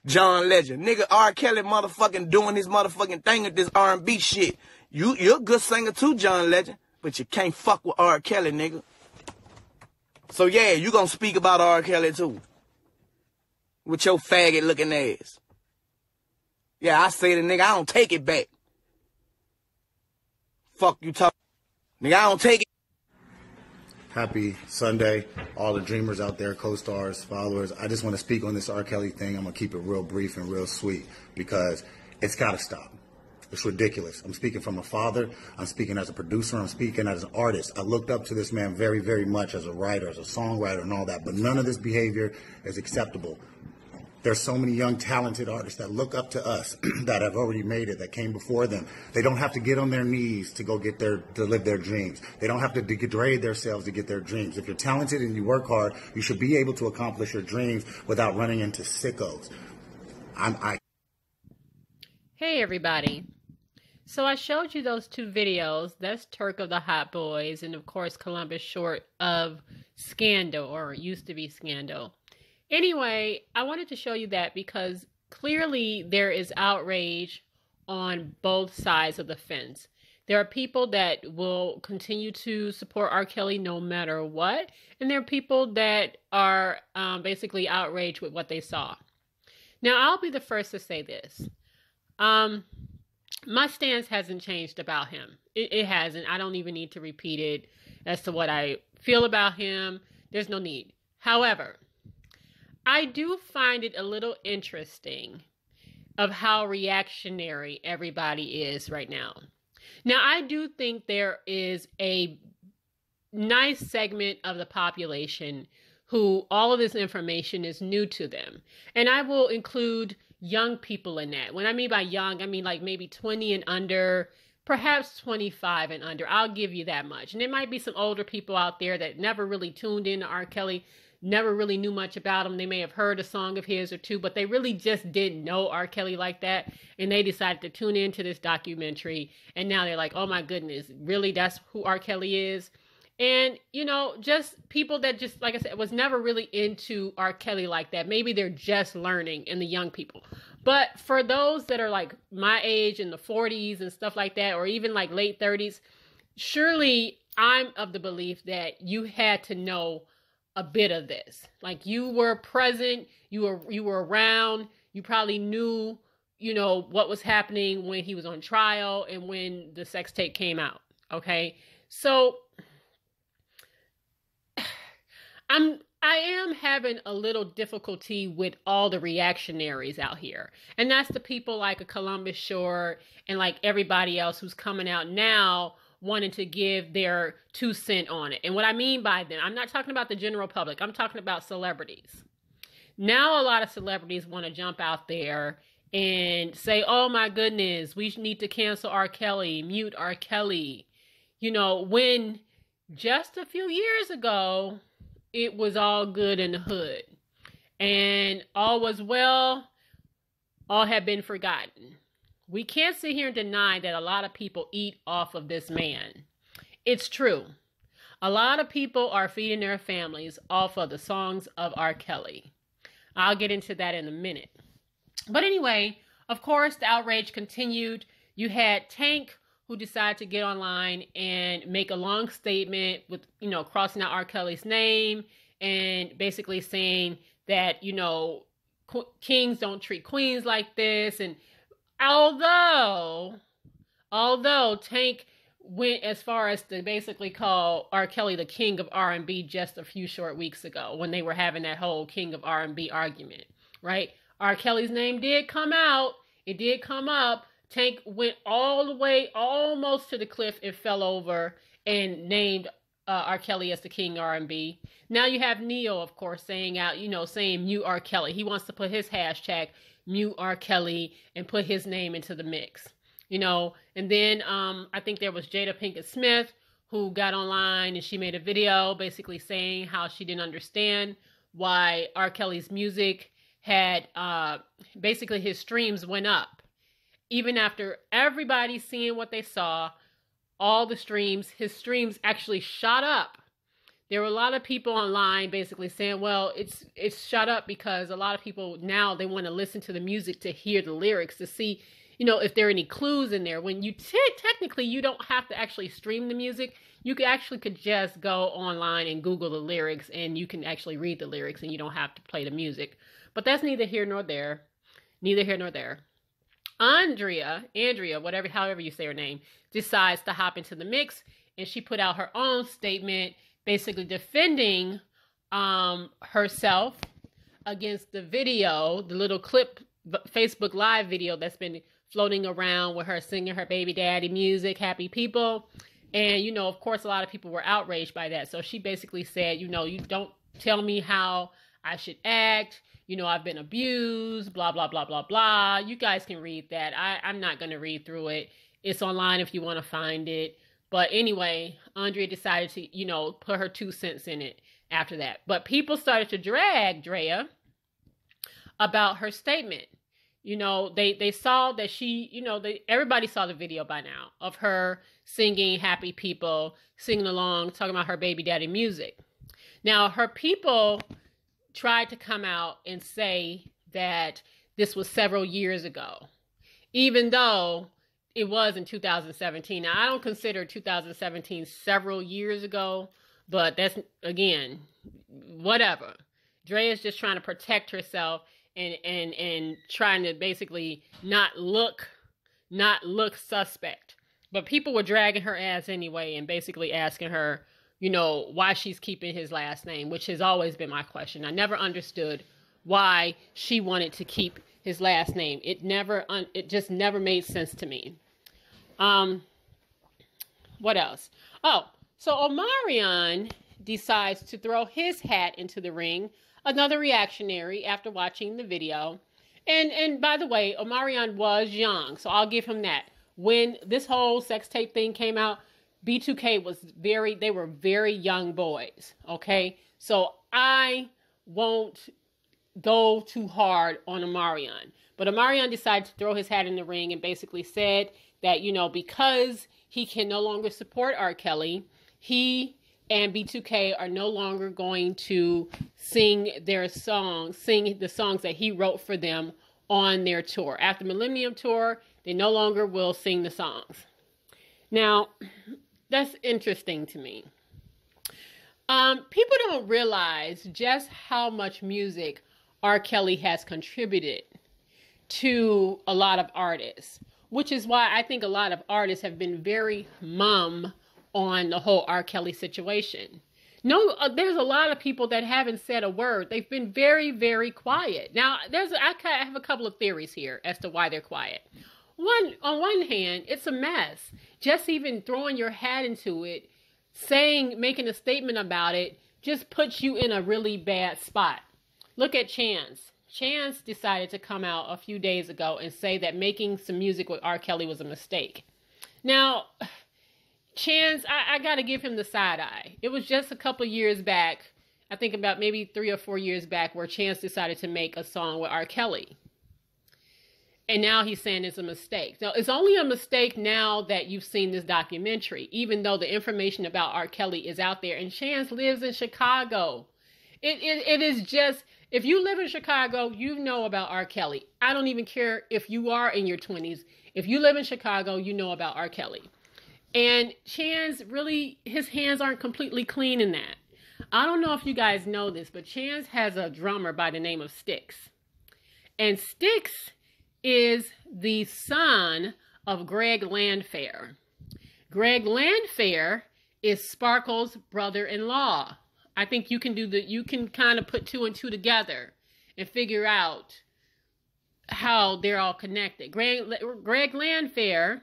John Legend. Nigga, R. Kelly motherfucking doing his motherfucking thing with this R&B shit. You're a good singer too, John Legend, but you can't fuck with R. Kelly, nigga. So yeah, you gonna speak about R. Kelly too. With your faggot looking ass. Yeah, I say the nigga, I don't take it back. Fuck you talk. Nigga, I don't take it. Happy Sunday, all the dreamers out there, co-stars, followers. I just want to speak on this R. Kelly thing. I'm going to keep it real brief and real sweet because it's got to stop. It's ridiculous. I'm speaking from a father. I'm speaking as a producer. I'm speaking as an artist. I looked up to this man very, very much as a writer, as a songwriter and all that, but none of this behavior is acceptable. There's so many young, talented artists that look up to us that have already made it, that came before them. They don't have to get on their knees to go to live their dreams. They don't have to degrade themselves to get their dreams. If you're talented and you work hard, you should be able to accomplish your dreams without running into sickos. Hey, everybody. So I showed you those two videos. That's Turk of the Hot Boys and, of course, Columbus Short of Scandal, or used to be Scandal. Anyway, I wanted to show you that because clearly there is outrage on both sides of the fence. There are people that will continue to support R. Kelly no matter what, and there are people that are basically outraged with what they saw. Now, I'll be the first to say this. My stance hasn't changed about him. It hasn't. I don't even need to repeat it as to what I feel about him. There's no need. However, I do find it a little interesting of how reactionary everybody is right now. Now, I do think there is a nice segment of the population who all of this information is new to them. And I will include young people in that. When I mean by young, I mean like maybe 20 and under, perhaps 25 and under. I'll give you that much. And there might be some older people out there that never really tuned in to R. Kelly, never really knew much about him. They may have heard a song of his or two, but they really just didn't know R. Kelly like that. And they decided to tune into this documentary. And now they're like, oh my goodness, really? That's who R. Kelly is? And, you know, just people that just, like I said, was never really into R. Kelly like that. Maybe they're just learning, in the young people. But for those that are like my age, in the 40s and stuff like that, or even like late 30s, surely I'm of the belief that you had to know a bit of this. Like, you were present, you were around, you probably knew, you know, what was happening when he was on trial and when the sex tape came out. Okay. So I am having a little difficulty with all the reactionaries out here. And that's the people like a Columbus Short and like everybody else who's coming out now wanting to give their 2 cents on it. And what I mean by them, I'm not talking about the general public. I'm talking about celebrities. Now a lot of celebrities want to jump out there and say, oh my goodness, we need to cancel R. Kelly, mute R. Kelly. You know, when just a few years ago, it was all good in the hood. And all was well, all had been forgotten. We can't sit here and deny that a lot of people eat off of this man. It's true. A lot of people are feeding their families off of the songs of R. Kelly. I'll get into that in a minute. But anyway, of course, the outrage continued. You had Tank, who decided to get online and make a long statement with, you know, crossing out R. Kelly's name and basically saying that, you know, kings don't treat queens like this. And although Tank went as far as to basically call R. Kelly the king of R&B just a few short weeks ago when they were having that whole king of R&B argument, right? R. Kelly's name did come out. It did come up. Tank went all the way almost to the cliff and fell over and named R. Kelly as the king R&B. Now you have Neo, of course, saying mute R. Kelly. He wants to put his hashtag mute R. Kelly and put his name into the mix. You know, and then I think there was Jada Pinkett Smith who got online and she made a video basically saying how she didn't understand why R. Kelly's music had basically his streams went up. Even after everybody seeing what they saw, all the streams, his streams actually shot up. there were a lot of people online basically saying, well, it's shut up because a lot of people now, they want to listen to the music to hear the lyrics, to see, you know, if there are any clues in there. When you technically, you don't have to actually stream the music. You could just go online and Google the lyrics, and you can actually read the lyrics, and you don't have to play the music. But that's neither here nor there. Neither here nor there. Andrea, however you say her name, decides to hop into the mix, and she put out her own statement, basically defending herself against the video, the little clip, Facebook Live video that's been floating around with her singing her baby daddy music, Happy People. And, you know, of course, a lot of people were outraged by that. So she basically said, you know, you don't tell me how I should act. You know, I've been abused, blah, blah, blah, blah, blah. You guys can read that. I'm not going to read through it. It's online if you want to find it. But anyway, Andrea decided to, you know, put her 2 cents in it after that. But people started to drag Drea about her statement. You know, they saw that she, you know, everybody saw the video by now of her singing Happy People, singing along, talking about her baby daddy music. Now, her people tried to come out and say that this was several years ago, even though it was in 2017. Now, I don't consider 2017 several years ago, but that's, again, whatever. Drea is just trying to protect herself and trying to basically not look suspect. But people were dragging her ass anyway and basically asking her, you know, why she's keeping his last name, which has always been my question. I never understood why she wanted to keep his last name. It just never made sense to me. What else? Oh, so Omarion decides to throw his hat into the ring. Another reactionary after watching the video. And by the way, Omarion was young, so I'll give him that. When this whole sex tape thing came out, B2K they were very young boys, okay? So I won't go too hard on Omarion. But Omarion decided to throw his hat in the ring and basically said that, you know, because he can no longer support R.Kelly, he and B2K are no longer going to sing the songs that he wrote for them on their tour. After Millennium Tour, they no longer will sing the songs. Now, that's interesting to me. People don't realize just how much music R. Kelly has contributed to a lot of artists, which is why I think a lot of artists have been very mum on the whole R. Kelly situation. No, there's a lot of people that haven't said a word. They've been very, very quiet. Now, I have a couple of theories here as to why they're quiet. On one hand, it's a mess. Just even throwing your hat into it, making a statement about it, just puts you in a really bad spot. Look at Chance. Chance decided to come out a few days ago and say that making some music with R. Kelly was a mistake. Now, Chance, I got to give him the side eye. It was just a couple years back, I think about maybe 3 or 4 years back, where Chance decided to make a song with R. Kelly. And now he's saying it's a mistake. Now, it's only a mistake now that you've seen this documentary, even though the information about R. Kelly is out there. And Chance lives in Chicago. It is just, if you live in Chicago, you know about R. Kelly. I don't even care if you are in your 20s. If you live in Chicago, you know about R. Kelly. And Chance, really, his hands aren't completely clean in that. I don't know if you guys know this, but Chance has a drummer by the name of Styx. And Styx is the son of Greg Landfair. Greg Landfair is Sparkle's brother-in-law. I think you can kind of put 2 and 2 together and figure out how they're all connected. Greg Landfair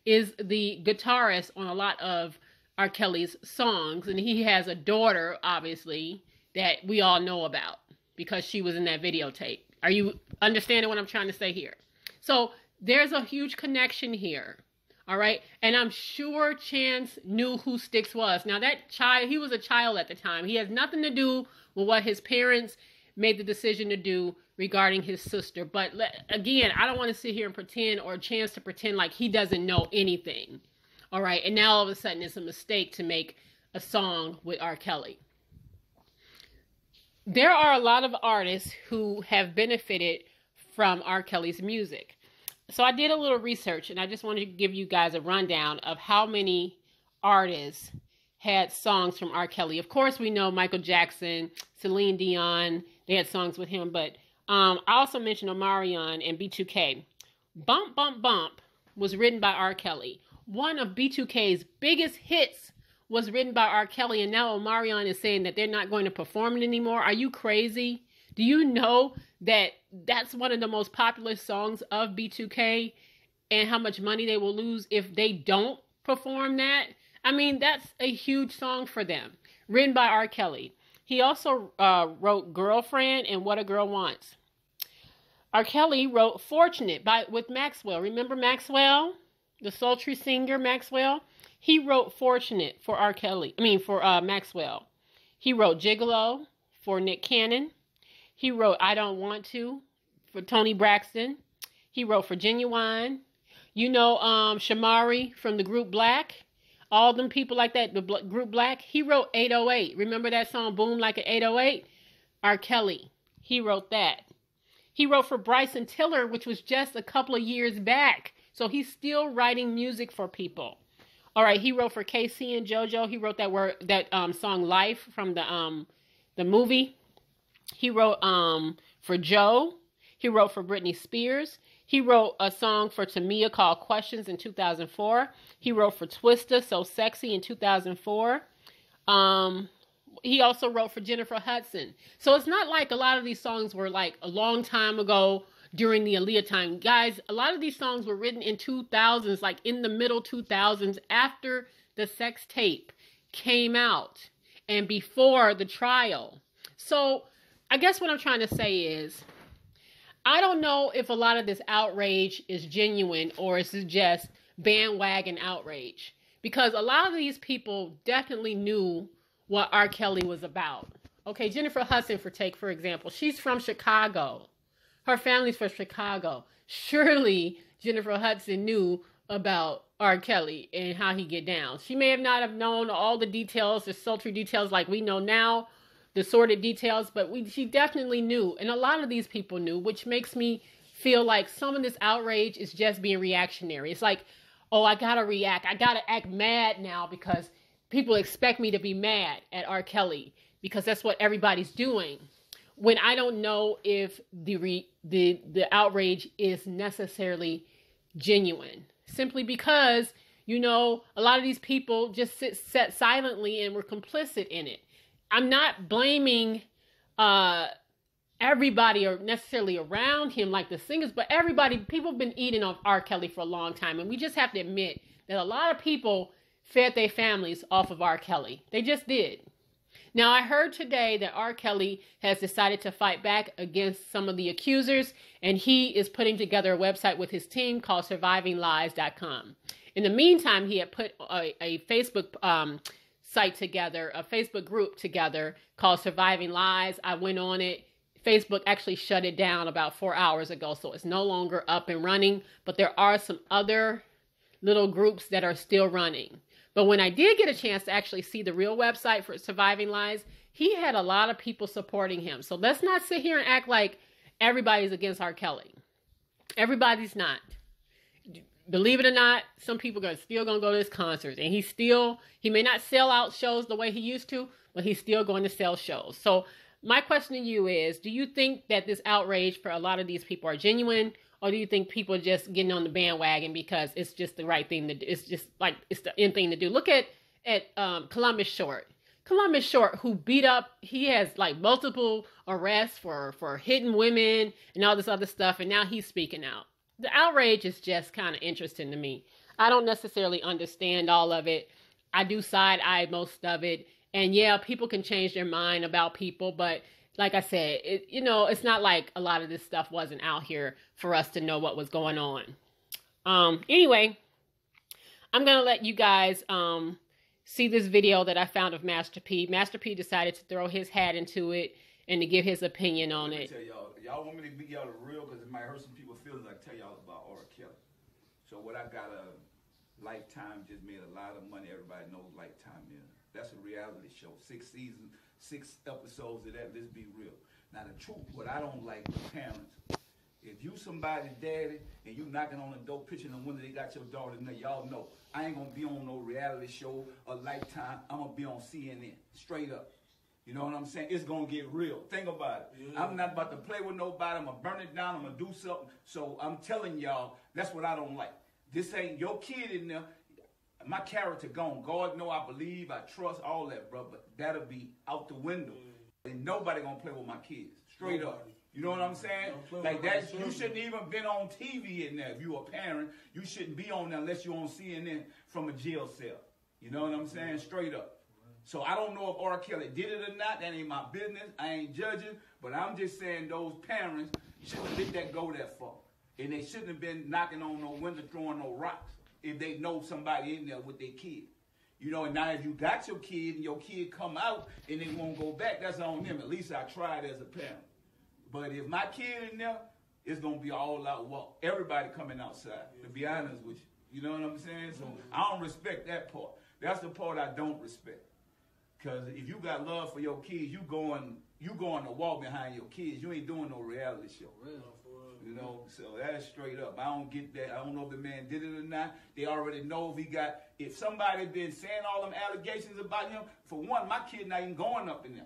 is the guitarist on a lot of R. Kelly's songs, and he has a daughter, obviously, that we all know about because she was in that videotape. Are you understanding what I'm trying to say here? So there's a huge connection here, all right? And I'm sure Chance knew who Styx was. Now, that child, he was a child at the time. He has nothing to do with what his parents made the decision to do regarding his sister. But again, I don't want to sit here and pretend, or Chance to pretend like he doesn't know anything, all right? And now all of a sudden it's a mistake to make a song with R. Kelly. There are a lot of artists who have benefited from R. Kelly's music. So I did a little research, and I just wanted to give you guys a rundown of how many artists had songs from R. Kelly. Of course, we know Michael Jackson, Celine Dion, they had songs with him, but I also mentioned Omarion and B2K. Bump, Bump, Bump was written by R. Kelly. One of B2K's biggest hits was written by R. Kelly, and now Omarion is saying that they're not going to perform it anymore. Are you crazy? Do you know that that's one of the most popular songs of B2K and how much money they will lose if they don't perform that? I mean, that's a huge song for them, written by R. Kelly. He also wrote Girlfriend and What a Girl Wants. R. Kelly wrote Fortunate with Maxwell. Remember Maxwell? The sultry singer Maxwell? He wrote Fortunate for Maxwell. He wrote Gigolo for Nick Cannon. He wrote I Don't Want To for Tony Braxton. He wrote for Genuine. You know Shamari from the group Black. All them people like that, the group Black. He wrote 808. Remember that song, Boom Like an 808? R. Kelly. He wrote that. He wrote for Bryson Tiller, which was just a couple of years back. So he's still writing music for people. All right, he wrote for KC and JoJo. He wrote that song Life from the movie. He wrote for Joe. He wrote for Britney Spears. He wrote a song for Tamia called Questions in 2004. He wrote for Twista, So Sexy in 2004. He also wrote for Jennifer Hudson. So it's not like a lot of these songs were like a long time ago during the Aaliyah time. Guys, a lot of these songs were written in 2000s, like in the middle 2000s, after the sex tape came out and before the trial. So I guess what I'm trying to say is, I don't know if a lot of this outrage is genuine or is it just bandwagon outrage. Because a lot of these people definitely knew what R. Kelly was about. Okay, Jennifer Hudson, for example, she's from Chicago. Her family's from Chicago. Surely Jennifer Hudson knew about R. Kelly and how he get down. She may have not have known all the details, the sultry details like we know now, the sordid details, but she definitely knew. And a lot of these people knew, which makes me feel like some of this outrage is just being reactionary. It's like, oh, I gotta react. I gotta act mad now because people expect me to be mad at R. Kelly because that's what everybody's doing. When I don't know if the outrage is necessarily genuine. Simply because, you know, a lot of these people just sat silently and were complicit in it. I'm not blaming everybody or necessarily around him like the singers, but people have been eating off R. Kelly for a long time. And we just have to admit that a lot of people fed their families off of R. Kelly. They just did. Now, I heard today that R. Kelly has decided to fight back against some of the accusers, and he is putting together a website with his team called survivinglies.com. In the meantime, he had put a Facebook site together, a Facebook group together called Surviving Lies. I went on it. Facebook actually shut it down about 4 hours ago, so it's no longer up and running, but there are some other little groups that are still running. But when I did get a chance to actually see the real website for Surviving Lies, he had a lot of people supporting him. So let's not sit here and act like everybody's against R. Kelly. Everybody's not. Believe it or not, some people are still going to go to his concerts. And he may not sell out shows the way he used to, but he's still going to sell shows. So my question to you is, do you think that this outrage for a lot of these people are genuine? Or do you think people are just getting on the bandwagon because it's just the right thing to do? It's just like, it's the end thing to do. Look at Columbus Short. Columbus Short, who he has like multiple arrests for hitting women and all this other stuff. And now he's speaking out. The outrage is just kind of interesting to me. I don't necessarily understand all of it. I do side-eye most of it. And yeah, people can change their mind about people, but like I said, it's not like a lot of this stuff wasn't out here for us to know what was going on. Anyway, I'm going to let you guys see this video that I found of Master P. Master P decided to throw his hat into it and to give his opinion on it. Tell y'all want me to be y'all the real because it might hurt some people's feelings. I tell y'all about R.Kelly. So what I got Lifetime just made a lot of money. Everybody knows Lifetime is. That's a reality show. 6 seasons, 6 episodes of that. Let's be real. Now the truth, what I don't like with parents, if you somebody's daddy and you knocking on the door, pitching the window, they got your daughter in there, y'all know. I ain't gonna be on no reality show or Lifetime. I'm gonna be on CNN, straight up. You know what I'm saying? It's gonna get real. Think about it. Yeah. I'm not about to play with nobody. I'm gonna burn it down. I'm gonna do something. So I'm telling y'all, that's what I don't like. This ain't your kid in there. My character gone. God know I believe, I trust, all that, bro. But that'll be out the window. And nobody gonna play with my kids. Straight up. You know what I'm saying? Like that, you shouldn't even been on TV in there. If you a parent, you shouldn't be on there unless you're on CNN from a jail cell. You know what I'm saying? Straight up. So I don't know if R.Kelly did it or not. That ain't my business. I ain't judging. But I'm just saying those parents shouldn't have let that go that far. And they shouldn't have been knocking on no window, throwing no rocks if they know somebody in there with their kid. You know, and now if you got your kid and your kid come out and they won't go back, that's on them. At least I tried as a parent. But if my kid in there, it's going to be all out walk. Everybody coming outside, to be honest with you. You know what I'm saying? So I don't respect that part. That's the part I don't respect. Because if you got love for your kids, you going to walk behind your kids. You ain't doing no reality show. You know, so that's straight up. I don't get that. I don't know if the man did it or not. They already know if somebody been saying all them allegations about him, for one, my kid not even going up in there.